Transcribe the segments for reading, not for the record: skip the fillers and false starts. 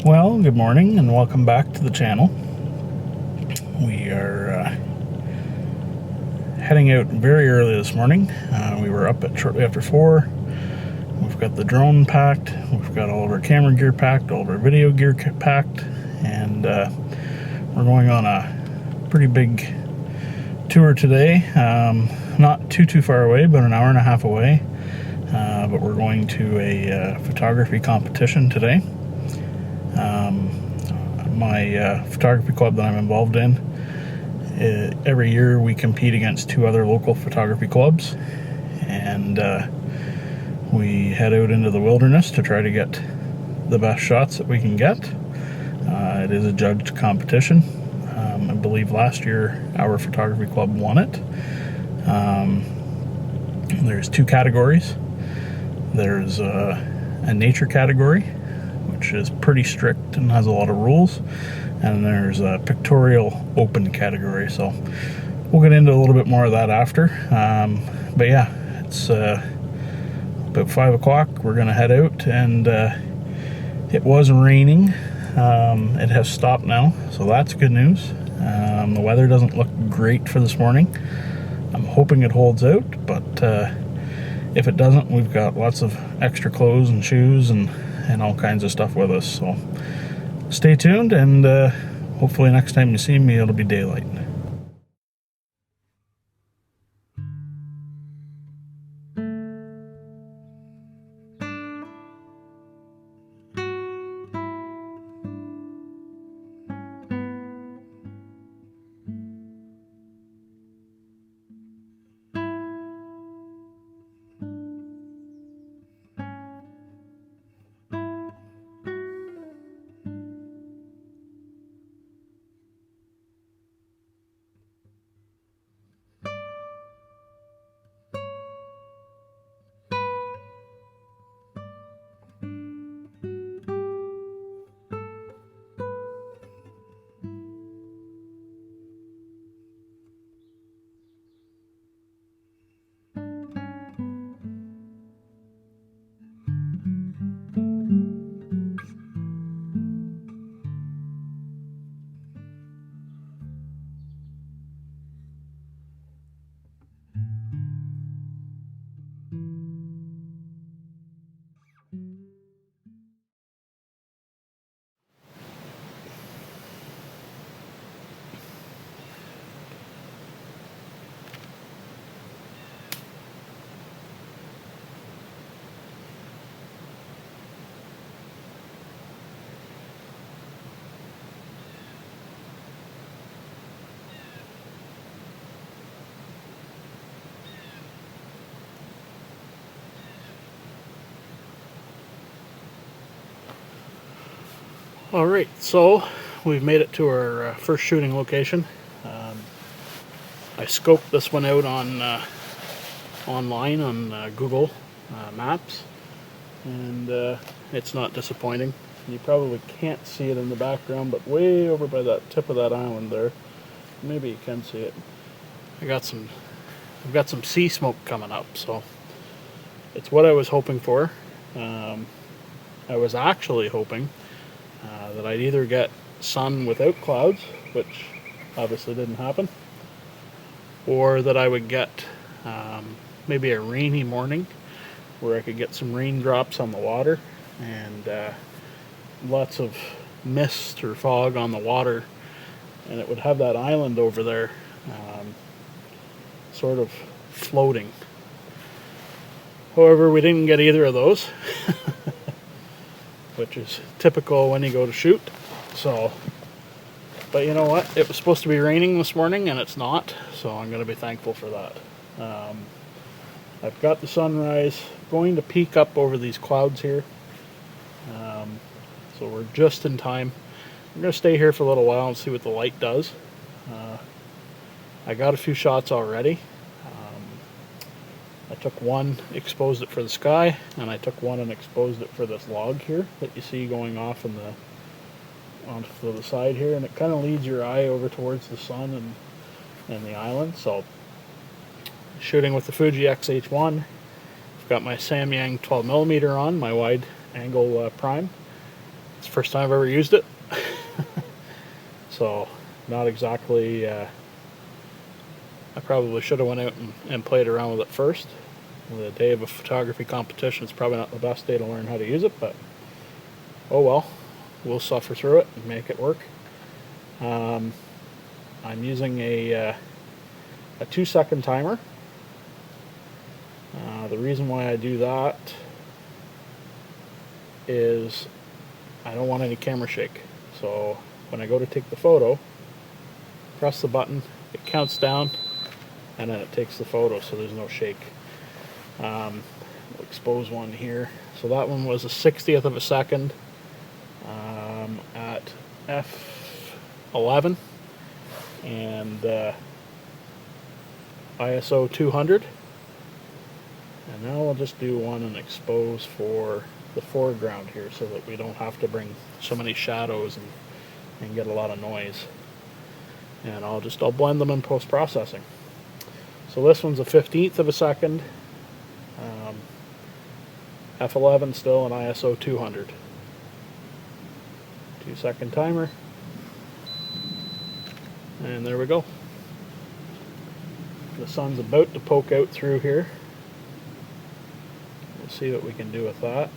Well, good morning and welcome back to the channel. We are heading out very early this morning. We were up at shortly after 4. We've got the drone packed, we've got all of our camera gear packed, all of our video gear packed, and we're going on a pretty big tour today. Not too far away, about an hour and a half away, but we're going to a photography competition today. My photography club that I'm involved in, every year we compete against 2 other local photography clubs, and we head out into the wilderness to try to get the best shots that we can get. It is a judged competition. I believe last year our photography club won it. There's 2 categories. There's a nature category, which is pretty strict and has a lot of rules, and there's a pictorial open category, so we'll get into a little bit more of that after. But yeah, it's about 5 o'clock. We're gonna head out, and it was raining. It has stopped now, so that's good news. The weather doesn't look great for this morning. I'm hoping it holds out, but if it doesn't, we've got lots of extra clothes and shoes and all kinds of stuff with us, so stay tuned, and hopefully next time you see me it'll be daylight. Alright, so we've made it to our first shooting location. I scoped this one out on online on Google Maps, and it's not disappointing. You probably can't see it in the background, but way over by that tip of that island there, maybe you can see it. I've got some sea smoke coming up, so it's what I was hoping for. I was actually hoping that I'd either get sun without clouds, which obviously didn't happen, or that I would get maybe a rainy morning where I could get some raindrops on the water and lots of mist or fog on the water, and it would have that island over there sort of floating. However, we didn't get either of those. Which is typical when you go to shoot. So, but you know what? It was supposed to be raining this morning and it's not, so I'm going to be thankful for that. I've got the sunrise going to peek up over these clouds here. So we're just in time. I'm going to stay here for a little while and see what the light does. I got a few shots already. I took one, exposed it for the sky, and I took one and exposed it for this log here that you see going off in onto the side here, and it kind of leads your eye over towards the sun and the island. So, shooting with the Fuji X-H1, I've got my Samyang 12mm on, my wide angle prime, It's the first time I've ever used it. So not exactly, I probably should have went out and played around with it first. The day of a photography competition is probably not the best day to learn how to use it, but oh well, we'll suffer through it and make it work. I'm using a 2-second timer. The reason why I do that is I don't want any camera shake. So when I go to take the photo, press the button, it counts down, and then it takes the photo, so there's no shake. We'll expose one here. So that one was a 60th of a second at f11 and ISO 200. And now I'll just do one and expose for the foreground here so that we don't have to bring so many shadows and get a lot of noise. And I'll blend them in post-processing. So this one's a 15th of a second, f11 still, and ISO 200. 2-second timer, and there we go. The sun's about to poke out through here. We'll see what we can do with that.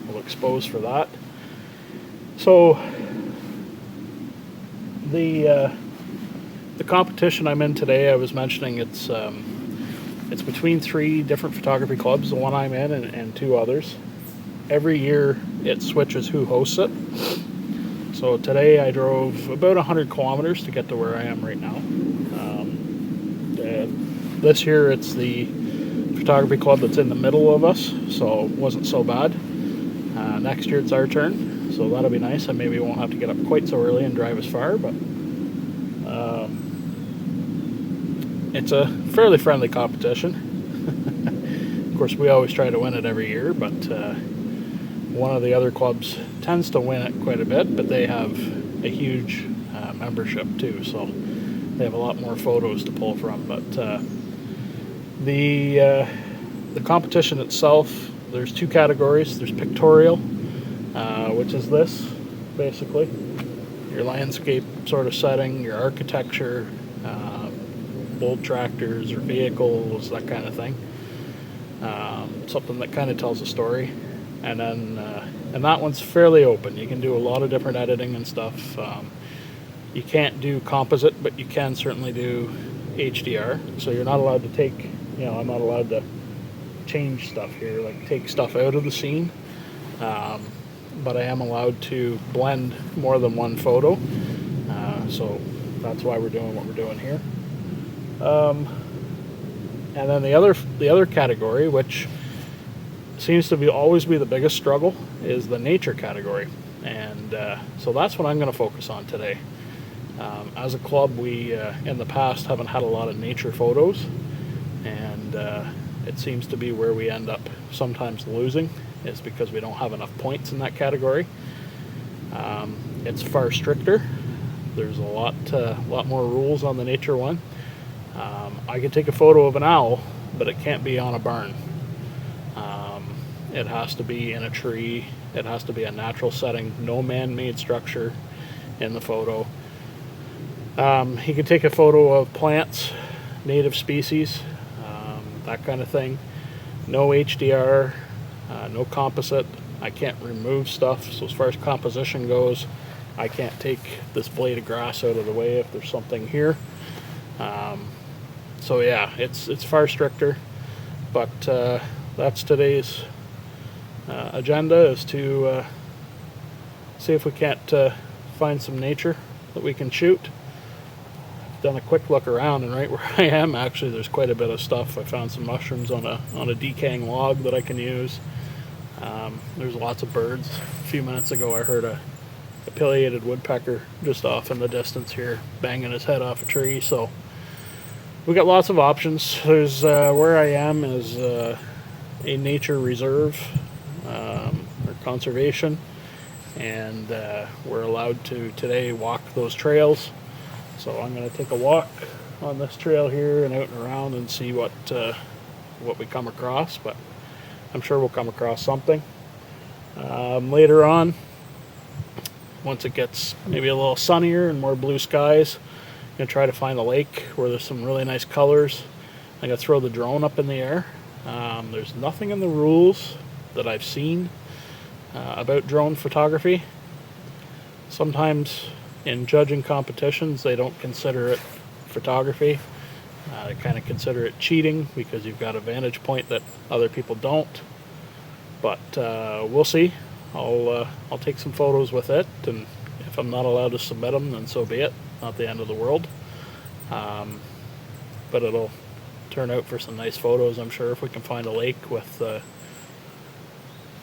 We'll expose for that. So the competition I'm in today, I was mentioning it's between 3 different photography clubs, the one I'm in and 2 others. Every year it switches who hosts it. So today I drove about 100 kilometers to get to where I am right now. This year it's the photography club that's in the middle of us, so it wasn't so bad. Next year it's our turn, so that'll be nice. I maybe won't have to get up quite so early and drive as far, but it's a fairly friendly competition. Of course, we always try to win it every year, but one of the other clubs tends to win it quite a bit, but they have a huge membership too, so they have a lot more photos to pull from. But the competition itself, there's 2 categories. There's pictorial, which is this, basically. Your landscape sort of setting, your architecture, old tractors or vehicles, that kind of thing. Something that kind of tells a story. And then, and that one's fairly open. You can do a lot of different editing and stuff. You can't do composite, but you can certainly do HDR. So you're not allowed to take, I'm not allowed to change stuff here, like take stuff out of the scene. But I am allowed to blend more than one photo. So that's why we're doing what we're doing here. And then the other category, which seems to always be the biggest struggle, is the nature category. And so that's what I'm going to focus on today. As a club, we in the past haven't had a lot of nature photos, and it seems to be where we end up sometimes losing, is because we don't have enough points in that category. It's far stricter. There's a lot more rules on the nature one. I can take a photo of an owl, but it can't be on a barn. It has to be in a tree. It has to be a natural setting, no man-made structure in the photo. He can take a photo of plants, native species, that kind of thing. No HDR, no composite. I can't remove stuff. So as far as composition goes, I can't take this blade of grass out of the way if there's something here. So yeah, it's far stricter, but that's today's agenda, is to see if we can't find some nature that we can shoot. I've done a quick look around, and right where I am, actually, there's quite a bit of stuff. I found some mushrooms on a decaying log that I can use. There's lots of birds. A few minutes ago I heard a pileated woodpecker just off in the distance here, banging his head off a tree. So we got lots of options. There's where I am is a nature reserve or conservation, and we're allowed to today walk those trails. So I'm going to take a walk on this trail here and out and around and see what we come across. But I'm sure we'll come across something. Later on, once it gets maybe a little sunnier and more blue skies, I'm going to try to find a lake where there's some really nice colors. I'm going to throw the drone up in the air. There's nothing in the rules that I've seen about drone photography. Sometimes in judging competitions, they don't consider it photography. They kind of consider it cheating because you've got a vantage point that other people don't. But we'll see. I'll take some photos with it, and if I'm not allowed to submit them, then so be it. Not the end of the world. But it'll turn out for some nice photos, I'm sure, if we can find a lake with a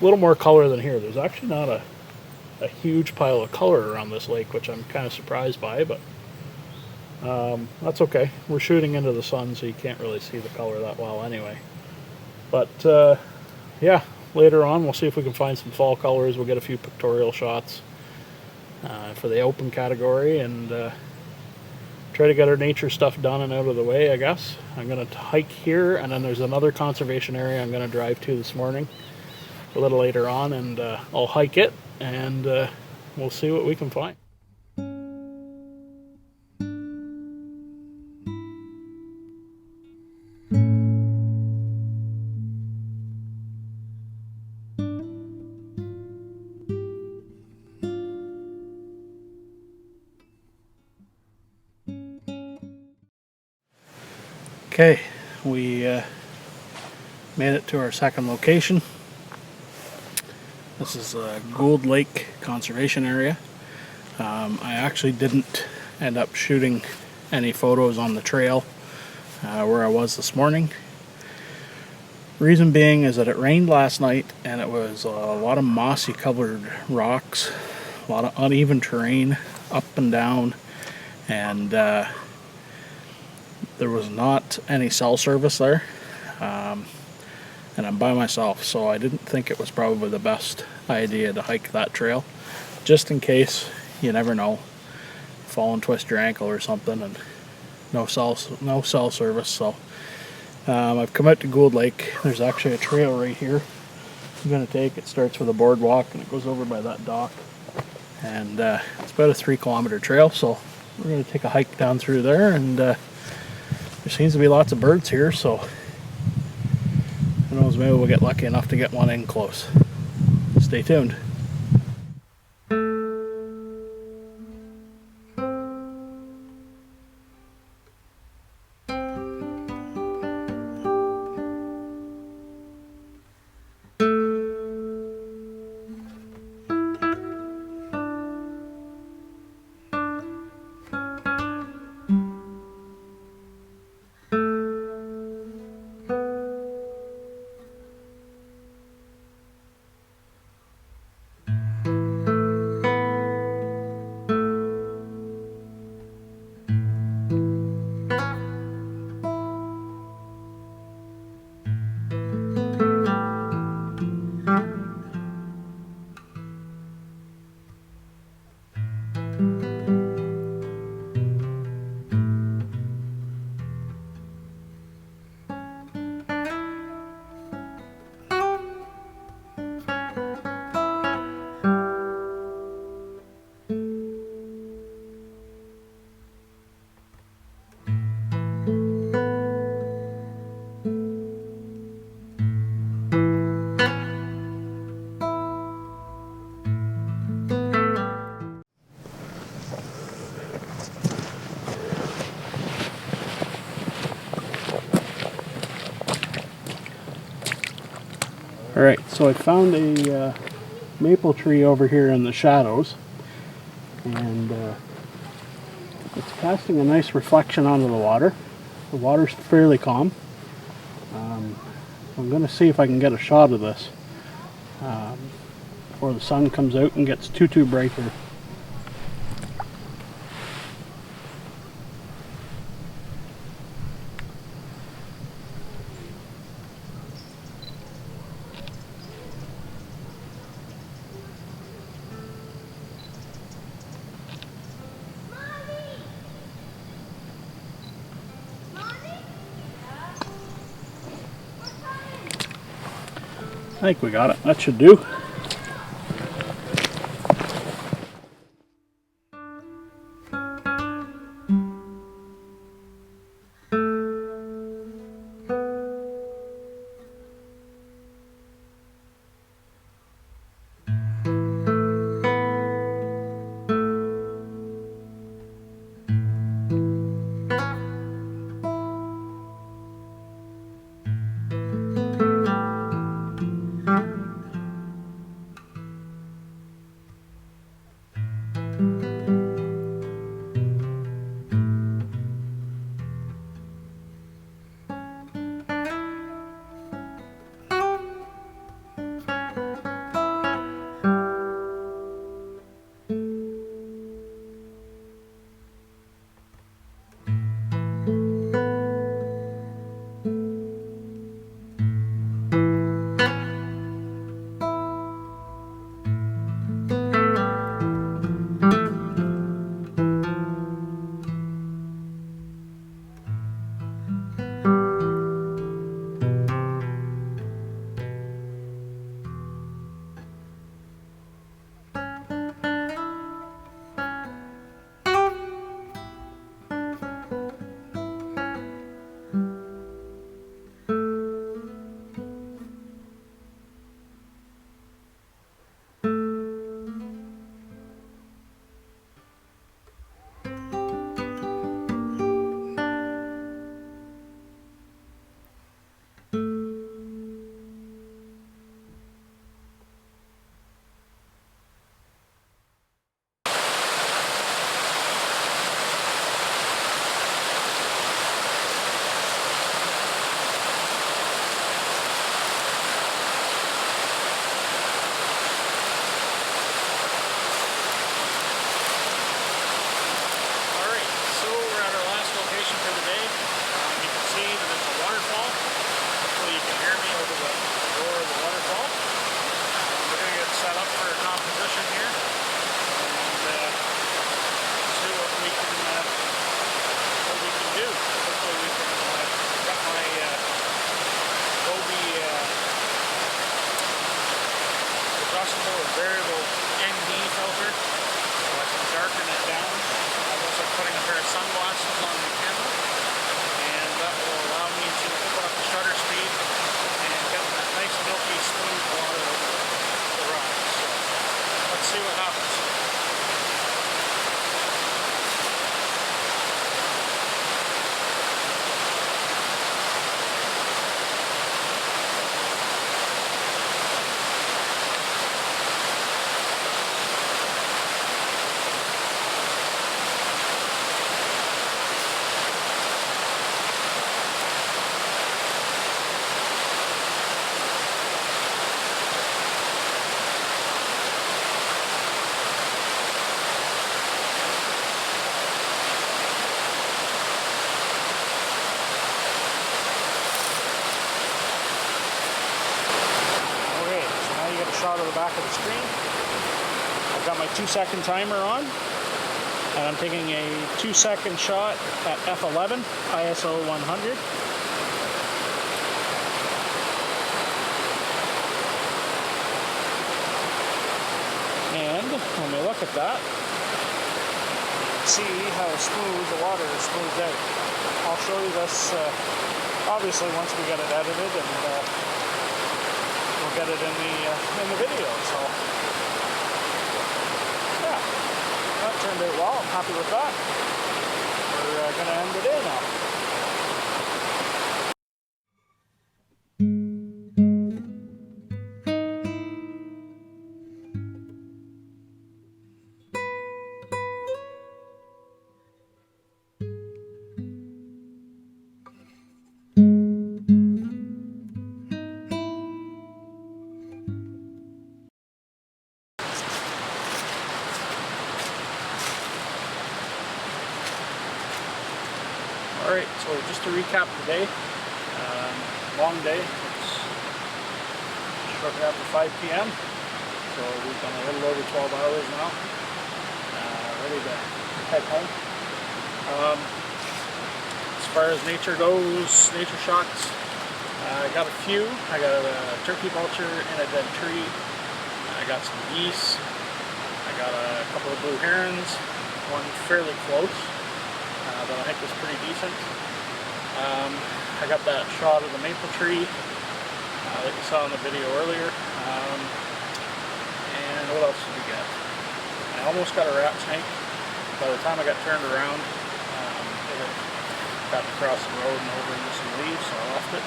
little more color than here. There's actually not a huge pile of color around this lake, which I'm kind of surprised by, but that's okay. We're shooting into the sun, so you can't really see the color that well anyway. But yeah, later on we'll see if we can find some fall colors. We'll get a few pictorial shots for the open category, and try to get our nature stuff done and out of the way, I guess. I'm going to hike here, and then there's another conservation area I'm going to drive to this morning a little later on, and I'll hike it, and we'll see what we can find. Okay, we made it to our second location. This is Gould Lake Conservation Area. I actually didn't end up shooting any photos on the trail where I was this morning. Reason being is that it rained last night, and it was a lot of mossy covered rocks, a lot of uneven terrain up and down, and there was not any cell service there. And I'm by myself, so I didn't think it was probably the best idea to hike that trail, just in case. You never know, fall and twist your ankle or something, and no cell service. So I've come out to Gould Lake. There's actually a trail right here I'm going to take. It starts with a boardwalk and it goes over by that dock, and it's about a 3-kilometer trail, so we're going to take a hike down through there, and there seems to be lots of birds here, so who knows, maybe we'll get lucky enough to get one in close. Stay tuned. Alright, so I found a maple tree over here in the shadows, and it's casting a nice reflection onto the water. The water's fairly calm. I'm going to see if I can get a shot of this before the sun comes out and gets too bright here. I think we got it. That should do. Variable ND filter, so I can darken it down. I'm also putting a pair of sunglasses on the camera, and that will allow me to open up the shutter speed and get that nice milky smooth water over the rock. So let's see what happens. Shot of the back of the screen. I've got my 2-second timer on, and I'm taking a 2-second shot at f11 ISO 100. And when we look at that, see how smooth the water is smoothed out. I'll show you this obviously once we get it edited, and we'll get it in the video. So yeah, that turned out well. I'm happy with that. We're gonna end the day now. Alright, so just to recap today, long day, it's shortly after 5 p.m, so we've done a little over 12 hours now, ready to head home. As far as nature goes, nature shots, I got a few. I got a turkey vulture in a dead tree. I got some geese. I got a couple of blue herons. One fairly close that I think was pretty decent. I got that shot of the maple tree that you saw in the video earlier. And what else did we get? I almost got a rat snake. By the time I got turned around, it had gotten across the road and over into some leaves, so I left it.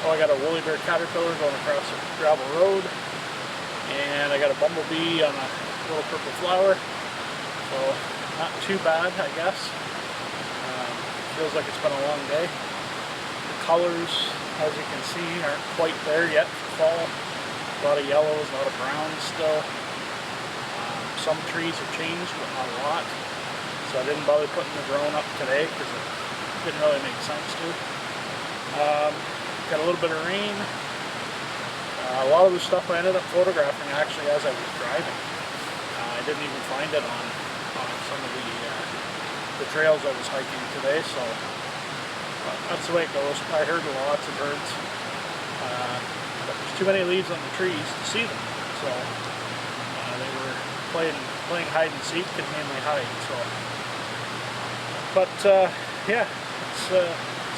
I got a woolly bear caterpillar going across a gravel road, and I got a bumblebee on a little purple flower, so not too bad, I guess. Feels like it's been a long day. The colors, as you can see, aren't quite there yet for fall. A lot of yellows, a lot of browns still. Some trees have changed, but not a lot. So I didn't bother putting the drone up today because it didn't really make sense to. Got a little bit of rain. A lot of the stuff I ended up photographing actually as I was driving. I didn't even find it on some of the trails I was hiking today, so that's the way it goes. I heard lots of birds, but there's too many leaves on the trees to see them, so they were playing hide and seek and mainly hide. So, but yeah, it's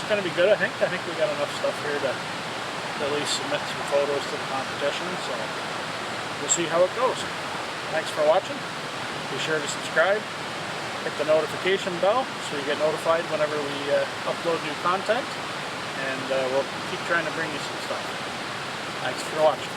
going to be good. I think we got enough stuff here to at least submit some photos to the competition. So we'll see how it goes. Thanks for watching. Be sure to subscribe. Hit the notification bell so you get notified whenever we upload new content. And we'll keep trying to bring you some stuff. Thanks for watching.